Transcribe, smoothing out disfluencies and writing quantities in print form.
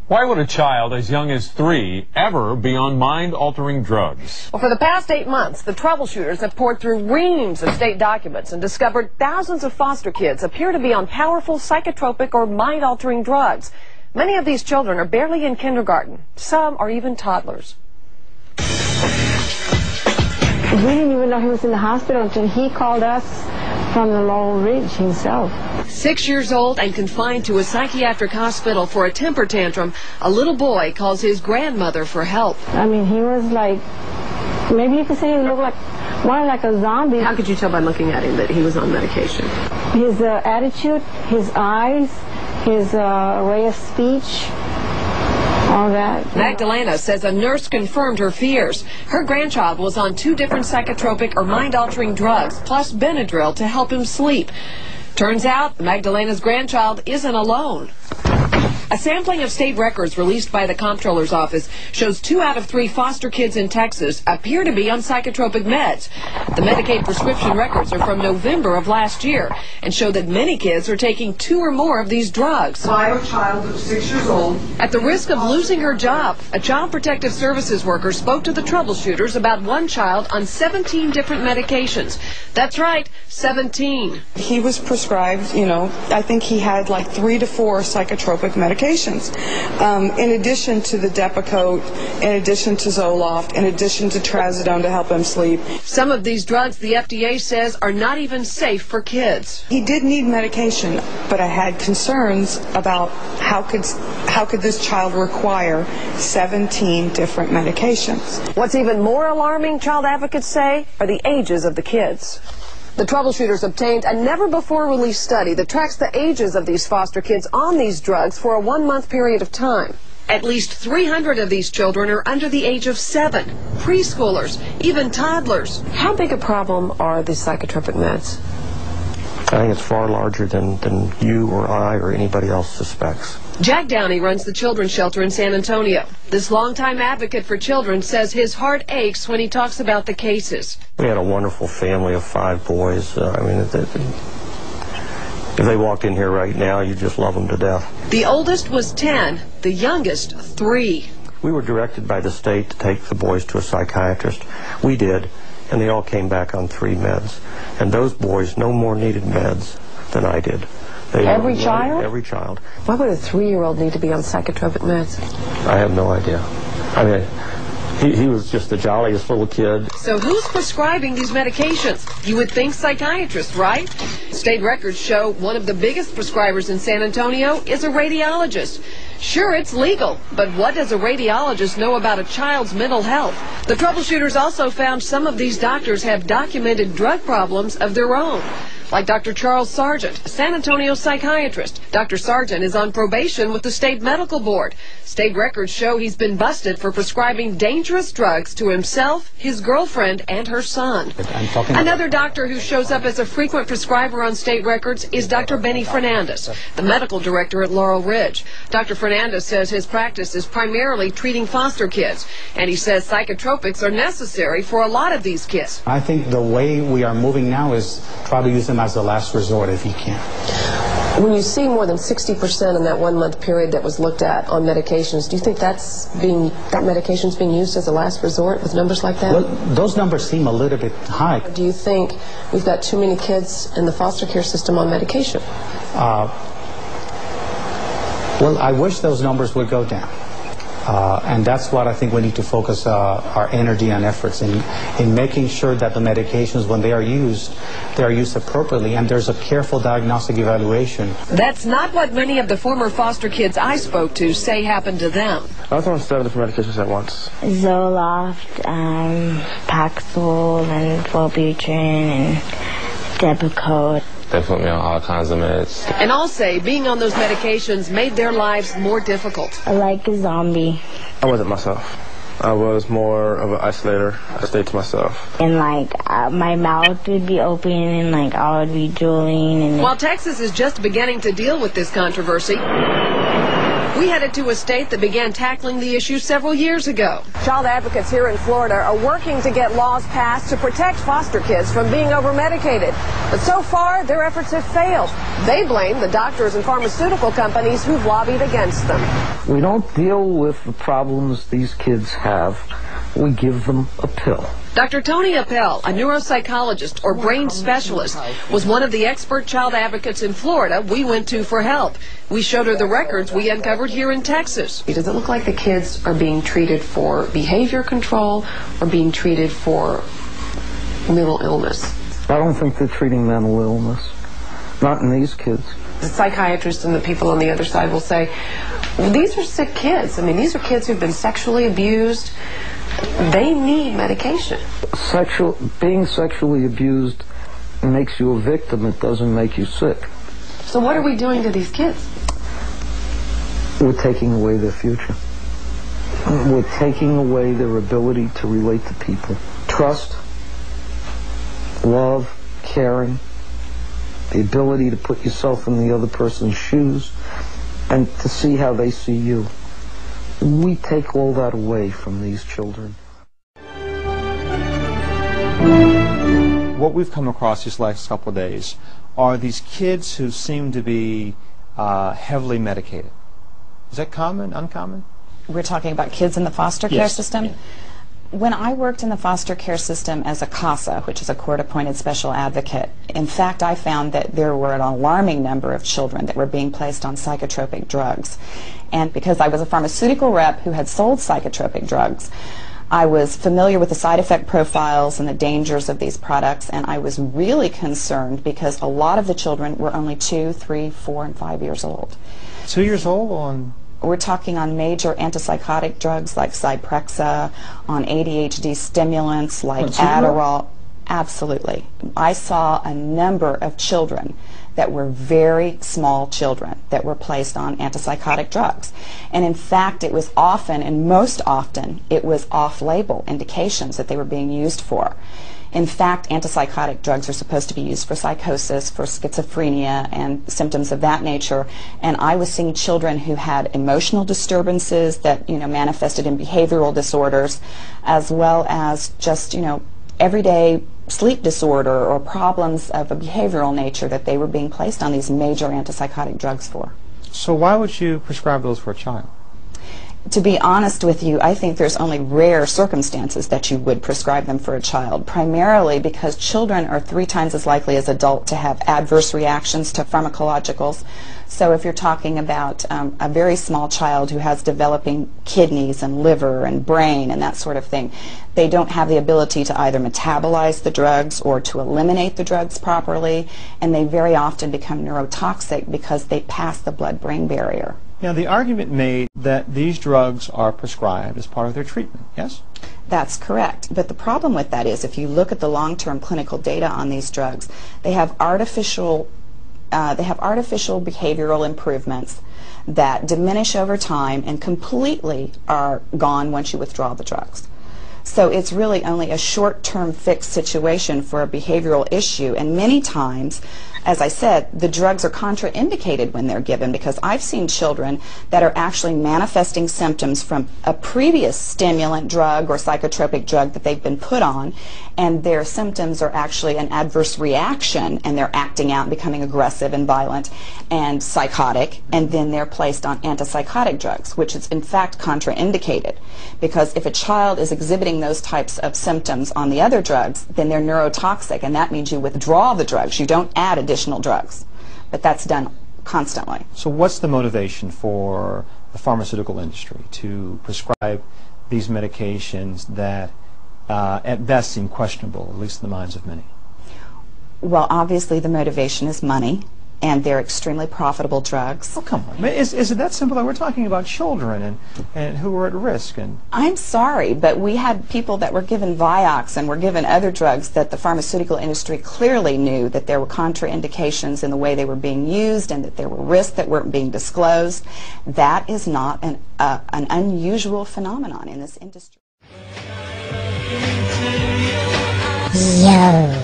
Why would a child as young as 3 ever be on mind-altering drugs? Well, for the past 8 months, the troubleshooters have poured through reams of state documents and discovered thousands of foster kids appear to be on powerful psychotropic or mind-altering drugs. Many of these children are barely in kindergarten. Some are even toddlers. We didn't even know he was in the hospital until he called us from the Laurel Ridge himself. 6 years old and confined to a psychiatric hospital for a temper tantrum, a little boy calls his grandmother for help. I mean, he was like, maybe you could say he looked like a zombie. How could you tell by looking at him that he was on medication? His attitude, his eyes, his way of speech, all that. Magdalena says a nurse confirmed her fears. Her grandchild was on 2 different psychotropic or mind-altering drugs, plus Benadryl to help him sleep. Turns out Magdalena's grandchild isn't alone. A sampling of state records released by the Comptroller's Office shows 2 out of 3 foster kids in Texas appear to be on psychotropic meds. The Medicaid prescription records are from November of last year and show that many kids are taking 2 or more of these drugs. I have a child of 6 years old. At the risk of losing her job, a Child Protective Services worker spoke to the troubleshooters about one child on 17 different medications. That's right, 17. He was prescribed, I think he had like 3 to 4 psychotropic medications. In addition to the Depakote, in addition to Zoloft, in addition to Trazodone to help him sleep. Some of these drugs, the FDA says, are not even safe for kids. He did need medication, but I had concerns about how could this child require 17 different medications. What's even more alarming, child advocates say, are the ages of the kids. The troubleshooters obtained a never-before-released study that tracks the ages of these foster kids on these drugs for a 1-month period of time. At least 300 of these children are under the age of 7, preschoolers, even toddlers. How big a problem are these psychotropic meds? I think it's far larger than you or I or anybody else suspects. Jack Downey runs the children's shelter in San Antonio. This longtime advocate for children says his heart aches when he talks about the cases. We had a wonderful family of 5 boys. If they walked in here right now, you'd just love them to death. The oldest was 10, the youngest 3. We were directed by the state to take the boys to a psychiatrist. We did, and they all came back on 3 meds. And those boys no more needed meds than I did. Every child? Every child. Why would a 3-year-old need to be on psychotropic meds? I have no idea. I mean, he was just the jolliest little kid. So who's prescribing these medications? You would think psychiatrists, right? State records show one of the biggest prescribers in San Antonio is a radiologist. Sure, it's legal, but what does a radiologist know about a child's mental health? The troubleshooters also found some of these doctors have documented drug problems of their own. Like Dr. Charles Sargent, a San Antonio psychiatrist. Dr. Sargent is on probation with the state medical board. State records show he's been busted for prescribing dangerous drugs to himself, his girlfriend, and her son. Another doctor who shows up as a frequent prescriber on state records is Dr. Benny Fernandez, the medical director at Laurel Ridge. Dr. Fernandez says his practice is primarily treating foster kids, and he says psychotropics are necessary for a lot of these kids. I think the way we are moving now is try to use them as the last resort if you can. When you see more than 60% in that 1-month period that was looked at on medications, do you think that medication's being used as a last resort with numbers like that? Well, those numbers seem a little bit high. Do you think we've got too many kids in the foster care system on medication? Well, I wish those numbers would go down. And that's what I think we need to focus our energy and efforts in making sure that the medications, when they are used appropriately, and there's a careful diagnostic evaluation. That's not what many of the former foster kids I spoke to say happened to them. I was on 7 different medications at once. Zoloft, Paxil, and Wellbutrin, and Depakote. They put me on all kinds of meds. And all say being on those medications made their lives more difficult. Like a zombie. I wasn't myself. I was more of an isolator. I stayed to myself. And my mouth would be open and I would be drooling. While Texas is just beginning to deal with this controversy, We headed to a state that began tackling the issue several years ago. Child advocates here in Florida are working to get laws passed to protect foster kids from being over-medicated. But so far, their efforts have failed. They blame the doctors and pharmaceutical companies who've lobbied against them. We don't deal with the problems these kids have. We give them a pill. Dr. Tony Appel, a neuropsychologist or brain specialist, was one of the expert child advocates in Florida we went to for help. We showed her the records we uncovered here in Texas. Does it look like the kids are being treated for behavior control or being treated for mental illness? I don't think they're treating mental illness. Not in these kids. The psychiatrists and the people on the other side will say, well, these are sick kids. I mean, these are kids who've been sexually abused. They need medication. Being sexually abused makes you a victim. It doesn't make you sick. So what are we doing to these kids? We're taking away their future. We're taking away their ability to relate to people. Trust, love, caring, the ability to put yourself in the other person's shoes and to see how they see you. We take all that away from these children. What we've come across these last couple of days are these kids who seem to be heavily medicated. Is that common, uncommon? We're talking about kids in the foster care system? Yeah. When I worked in the foster care system as a CASA, which is a court-appointed special advocate, in fact, I found that there were an alarming number of children that were being placed on psychotropic drugs. And because I was a pharmaceutical rep who had sold psychotropic drugs, I was familiar with the side effect profiles and the dangers of these products, and I was really concerned because a lot of the children were only 2, 3, 4, and 5 years old. 2 years old on... We're talking on major antipsychotic drugs like Zyprexa, on ADHD stimulants like Adderall. Absolutely. I saw a number of children that were very small children that were placed on antipsychotic drugs. And in fact, it was often, and most often, it was off-label indications that they were being used for. In fact, antipsychotic drugs are supposed to be used for psychosis, for schizophrenia, and symptoms of that nature. And I was seeing children who had emotional disturbances that, manifested in behavioral disorders, as well as just, everyday sleep disorder or problems of a behavioral nature that they were being placed on these major antipsychotic drugs for. So why would you prescribe those for a child? To be honest with you, I think there's only rare circumstances that you would prescribe them for a child, primarily because children are 3 times as likely as adults to have adverse reactions to pharmacologicals. So if you're talking about a very small child who has developing kidneys and liver and brain and that sort of thing, they don't have the ability to either metabolize the drugs or to eliminate the drugs properly, and they very often become neurotoxic because they pass the blood-brain barrier. Now, the argument made that these drugs are prescribed as part of their treatment, yes? That's correct. But the problem with that is if you look at the long-term clinical data on these drugs, they have artificial behavioral improvements that diminish over time and completely are gone once you withdraw the drugs. So it's really only a short-term fixed situation for a behavioral issue, and many times, as I said, the drugs are contraindicated when they're given, because I've seen children that are actually manifesting symptoms from a previous stimulant drug or psychotropic drug that they've been put on, and their symptoms are actually an adverse reaction, and they're acting out, becoming aggressive and violent and psychotic, and then they're placed on antipsychotic drugs, which is in fact contraindicated, because if a child is exhibiting those types of symptoms on the other drugs, then they're neurotoxic, and that means you withdraw the drugs. You don't add additional drugs, but that's done constantly. So what's the motivation for the pharmaceutical industry to prescribe these medications that at best seem questionable, at least in the minds of many? Well, obviously the motivation is money, and they're extremely profitable drugs. Oh, come on. Is it that simple? We're talking about children and who are at risk. And I'm sorry, but we had people that were given Vioxx and were given other drugs that the pharmaceutical industry clearly knew that there were contraindications in the way they were being used and that there were risks that weren't being disclosed. That is not an unusual phenomenon in this industry. Yo.